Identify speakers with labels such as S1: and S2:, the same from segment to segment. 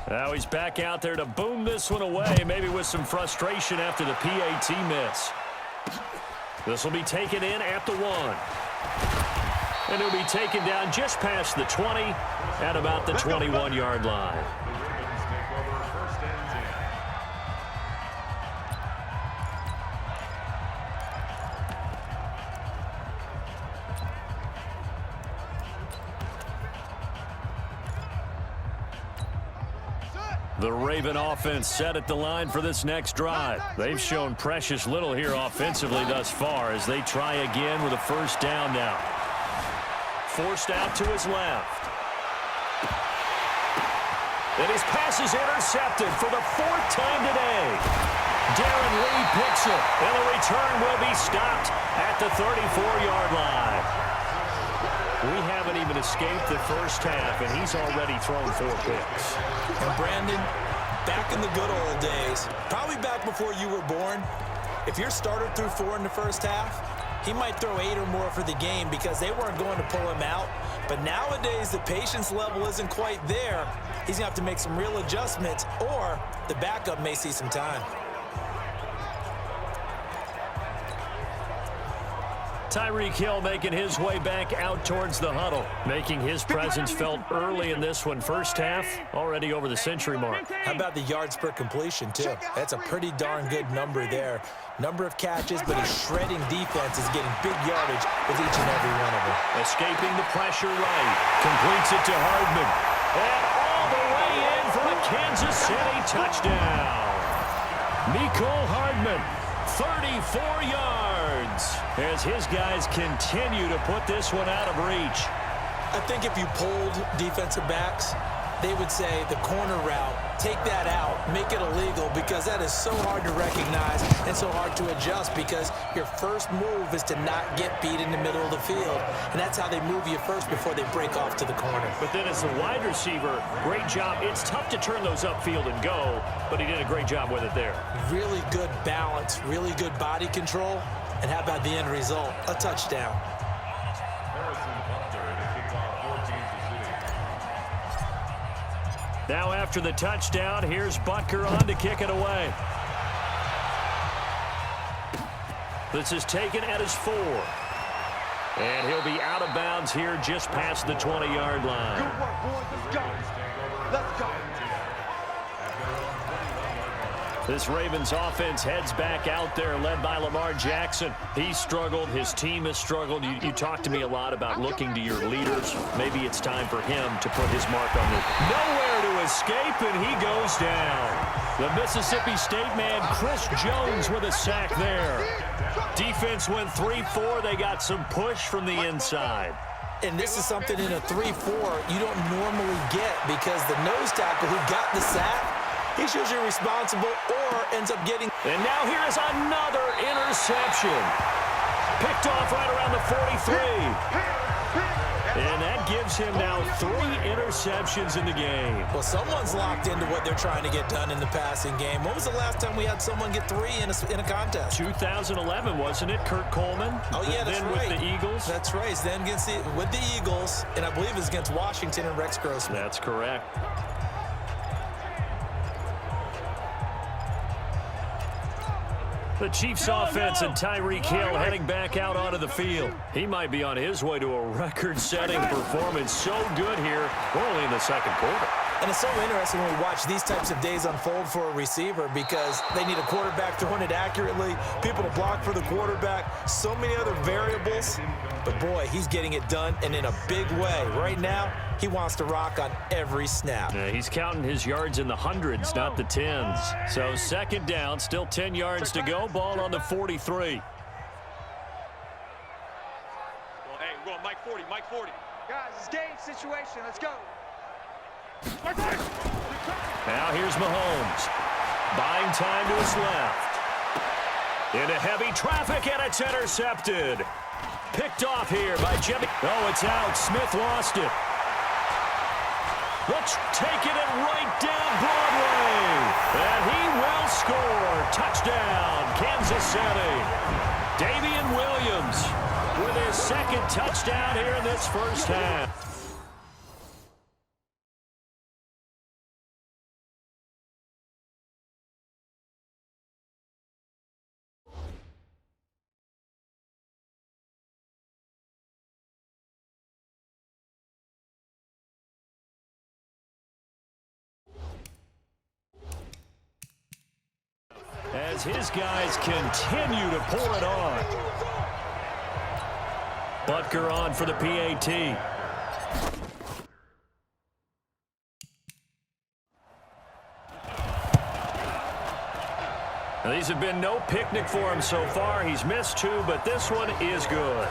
S1: Now he's back out there to boom this one away, maybe with some frustration after the PAT miss. This will be taken in at the 1. And he'll be taken down just past the 20 at about the 21-yard line. The Raven offense set at the line for this next drive. They've shown precious little here offensively thus far as they try again with a first down now. Forced out to his left. And his pass is intercepted for the 4th time today. Darren Lee picks it, and the return will be stopped at the 34-yard line. We haven't even escaped the first half, and he's already thrown 4 picks.
S2: And Brandon, back in the good old days, probably back before you were born, if your starter threw 4 in the first half, he might throw 8 or more for the game because they weren't going to pull him out. But nowadays, the patience level isn't quite there. He's going to have to make some real adjustments, or the backup may see some time.
S1: Tyreek Hill making his way back out towards the huddle, making his presence felt early in this one. First half, already over the century mark.
S2: How about the yards per completion, too? That's a pretty darn good number there. Number of catches, but his shredding defense is getting big yardage with each and every one of them.
S1: Escaping the pressure right. Completes it to Hardman. And all the way in for a Kansas City touchdown. Mecole Hardman, 34 yards, as his guys continue to put this one out of reach.
S2: I think if you polled defensive backs, they would say the corner route, take that out, make it illegal, because that is so hard to recognize and so hard to adjust because your first move is to not get beat in the middle of the field. And that's how they move you first before they break off to the corner.
S1: But then as a wide receiver, great job. It's tough to turn those upfield and go, but he did a great job with it there. Really
S2: good balance, really good body control. And how about the end result? A touchdown.
S1: Now after the touchdown, here's Butker on to kick it away. This is taken at his 4. And he'll be out of bounds here just past the 20-yard line.
S3: Good work, boys. Let's go. Let's go.
S1: This Ravens offense heads back out there, led by Lamar Jackson. He's struggled. His team has struggled. You talked to me a lot about looking to your leaders. Maybe it's time for him to put his mark on it. Nowhere to escape, and he goes down. The Mississippi State man, Chris Jones, with a sack there. Defense went 3-4. They got some push from the inside.
S2: And this is something in a 3-4 you don't normally get because the nose tackle who got the sack, he's usually responsible or ends up getting.
S1: And now here is another interception. Picked off right around the 43. And that gives him now 3 interceptions in the game.
S2: Well, someone's locked into what they're trying to get done in the passing game. When was the last time we had someone get 3 in a contest?
S1: 2011, wasn't it? Kurt Coleman.
S2: Oh, yeah, that's right.
S1: With the Eagles.
S2: That's right. Then with the Eagles, and I believe it's against Washington and Rex Grossman.
S1: That's correct. The Chiefs offense and Tyreek Hill heading back out onto the field. He might be on his way to a record-setting performance. So good here, only in the second quarter.
S2: And it's so interesting when we watch these types of days unfold for a receiver because they need a quarterback throwing it accurately, people to block for the quarterback, so many other variables. But, boy, he's getting it done and in a big way. Right now, he wants to rock on every snap.
S1: Yeah, he's counting his yards in the hundreds, not the tens. So second down, still 10 yards to go. Ball on the 43.
S4: Well, hey, we're going Mike 40, Mike 40.
S3: Guys, it's game situation. Let's go.
S1: Now here's Mahomes. Buying time to his left. Into heavy traffic, and it's intercepted. Picked off here by Jimmy. Oh, it's out. Smith lost it. Looks taking it right down Broadway. And he will score. Touchdown, Kansas City. Damian Williams with his second touchdown here in this first half. As his guys continue to pour it on. Butker on for the PAT. Now, these have been no picnic for him so far. He's missed two, but this one is good.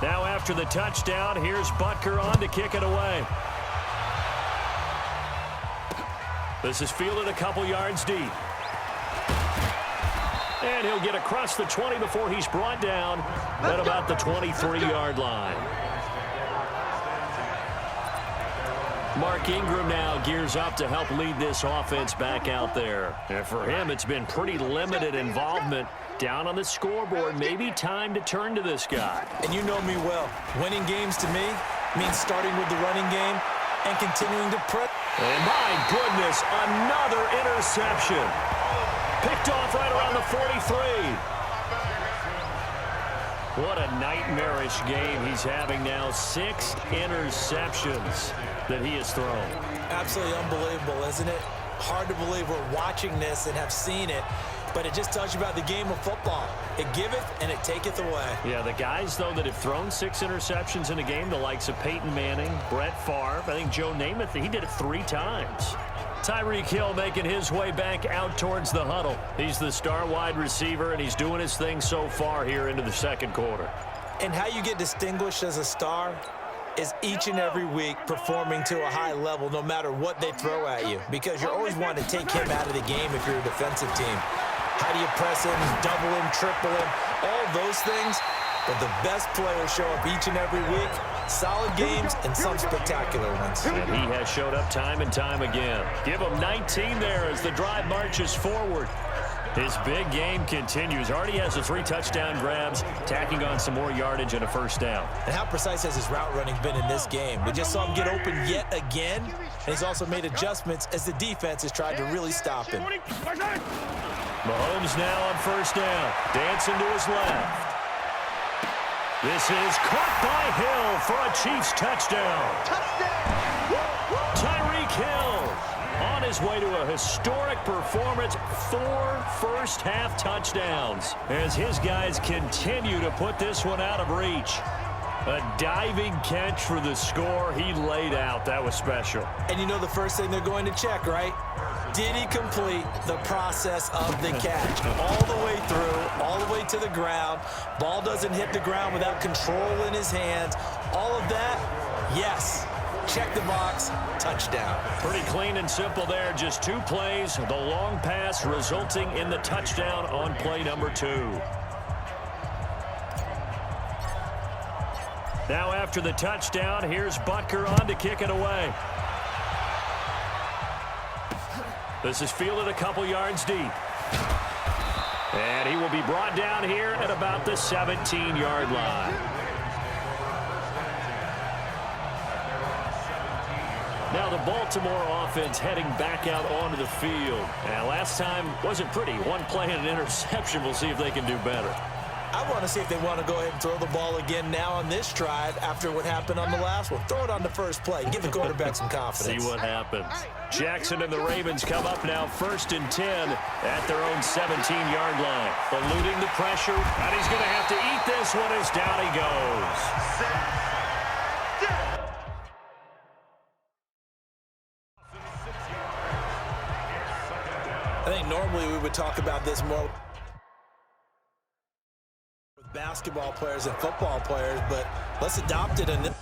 S1: Now after the touchdown, here's Butker on to kick it away. This is fielded a couple yards deep. And he'll get across the 20 before he's brought down at about the 23-yard line. Mark Ingram now gears up to help lead this offense back out there. And for him, it's been pretty limited involvement. Down on the scoreboard, maybe time to turn to this guy.
S2: And you know me well. Winning games to me means starting with the running game and continuing to press.
S1: And my goodness, another interception. Picked off right around the 43. What a nightmarish game he's having now. 6 interceptions that he has thrown.
S2: Absolutely unbelievable, isn't it? Hard to believe we're watching this and have seen it. But it just tells you about the game of football. It giveth and it taketh away.
S1: Yeah, the guys, though, that have thrown 6 interceptions in a game, the likes of Peyton Manning, Brett Favre, I think Joe Namath, he did it 3 times. Tyreek Hill making his way back out towards the huddle. He's the star wide receiver, and he's doing his thing so far here into the second quarter.
S2: And how you get distinguished as a star is each and every week performing to a high level no matter what they throw at you, because you're always wanting to take him out of the game if you're a defensive team. How do you press him, double him, triple him, all those things? But the best players show up each and every week. Solid games and some spectacular ones.
S1: And he has showed up time and time again. Give him 19 there as the drive marches forward. His big game continues. Already has the 3 touchdown grabs, tacking on some more yardage and a first down.
S2: And how precise has his route running been in this game? We just saw him get open yet again. And he's also made adjustments as the defense has tried to really stop him.
S1: Mahomes now on first down. Dancing to his left. This is caught by Hill for a Chiefs touchdown. Tyreek Hill on his way to a historic performance. 4 first-half touchdowns as his guys continue to put this one out of reach. A diving catch for the score he laid out. That was special.
S2: And you know the first thing they're going to check, right? Did he complete the process of the catch? All the way through, all the way to the ground. Ball doesn't hit the ground without control in his hands. All of that, yes. Check the box, touchdown.
S1: Pretty clean and simple there. Just 2 plays. The long pass resulting in the touchdown on play number 2. Now after the touchdown, here's Butker on to kick it away. This is fielded a couple yards deep. And he will be brought down here at about the 17-yard line. Now the Baltimore offense heading back out onto the field. And last time wasn't pretty. 1 play and an interception. We'll see if they can do better.
S2: I want to see if they want to go ahead and throw the ball again now on this drive after what happened on the last one. Throw it on the first play. Give the quarterback some confidence.
S1: See what happens. Jackson and the Ravens come up now 1st and 10 at their own 17-yard line. Eluding the pressure, and he's going to have to eat this one as down he goes.
S2: I think normally we would talk about this more with basketball players and football players, but let's adopt it in this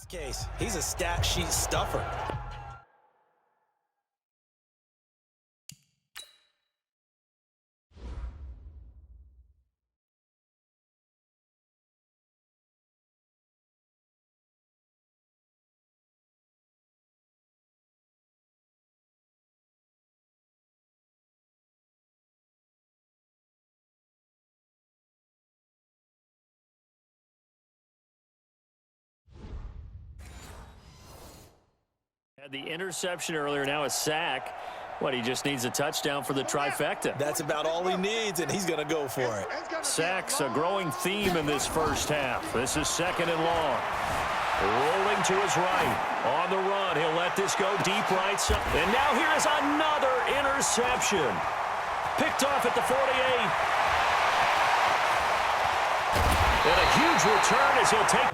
S2: case. He's a stat sheet stuffer.
S1: The interception earlier, now a sack. What, he just needs a touchdown for the trifecta.
S2: That's about all he needs, and he's going to go for it.
S1: Sacks, a growing theme in this first half. This is 2nd and long. Rolling to his right. On the run, he'll let this go deep right side. And now here is another interception. Picked off at the 48. And a huge return as he'll take...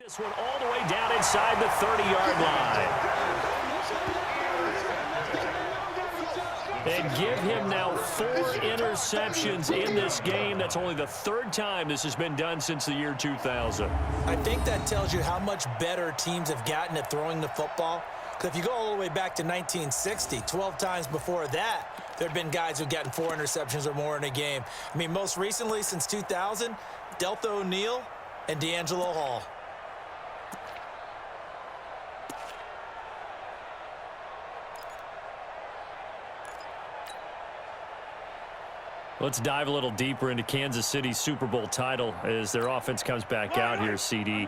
S1: This one all the way down inside the 30-yard line. And give him now 4 interceptions in this game. That's only the 3rd time this has been done since the year 2000.
S2: I think that tells you how much better teams have gotten at throwing the football. Because if you go all the way back to 1960, 12 times before that, there have been guys who've gotten 4 interceptions or more in a game. I mean, most recently, since 2000, Delta O'Neal and D'Angelo Hall.
S1: Let's dive a little deeper into Kansas City's Super Bowl title as their offense comes back out here, CD.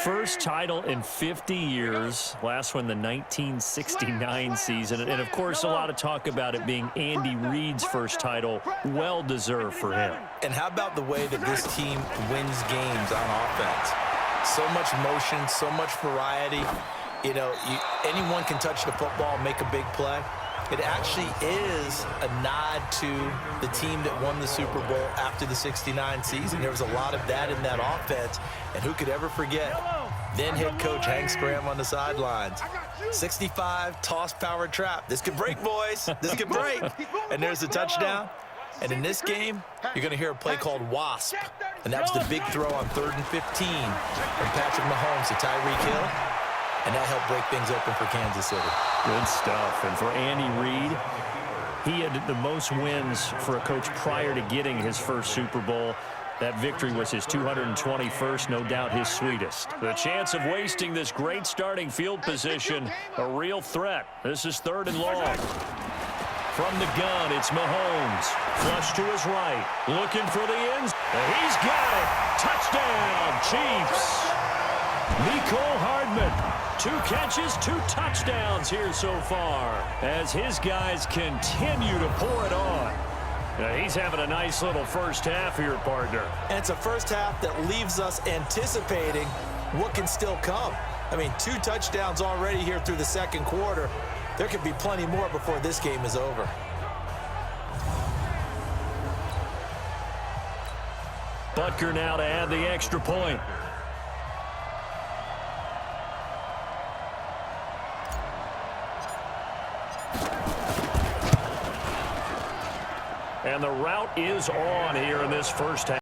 S1: First title in 50 years. Last one, the 1969 season. And, of course, a lot of talk about it being Andy Reid's first title. Well-deserved for him.
S2: And how about the way that this team wins games on offense? So much motion, so much variety. You know, anyone can touch the football and make a big play. It actually is a nod to the team that won the Super Bowl after the '69 season. There was a lot of that in that offense. And who could ever forget then head coach Hank Scram on the sidelines. 65, toss, power, trap. This could break, boys. This could break. And there's a touchdown. And in this game, you're going to hear a play called WASP. And that was the big throw on 3rd and 15 from Patrick Mahomes to Tyreek Hill. And that helped break things open for Kansas City.
S1: Good stuff. And for Andy Reid, he had the most wins for a coach prior to getting his first Super Bowl. That victory was his 221st, no doubt his sweetest. The chance of wasting this great starting field position, a real threat. This is 3rd and long. From the gun, it's Mahomes. Flush to his right. Looking for the ends. He's got it. Touchdown, Chiefs. Mecole Hardman. 2 catches, 2 touchdowns here so far as his guys continue to pour it on. He's having a nice little first half here, partner.
S2: And it's a first half that leaves us anticipating what can still come. I mean, 2 touchdowns already here through the 2nd quarter. There could be plenty more before this game is over.
S1: Butker now to add the extra point. And the route is on here in this first half.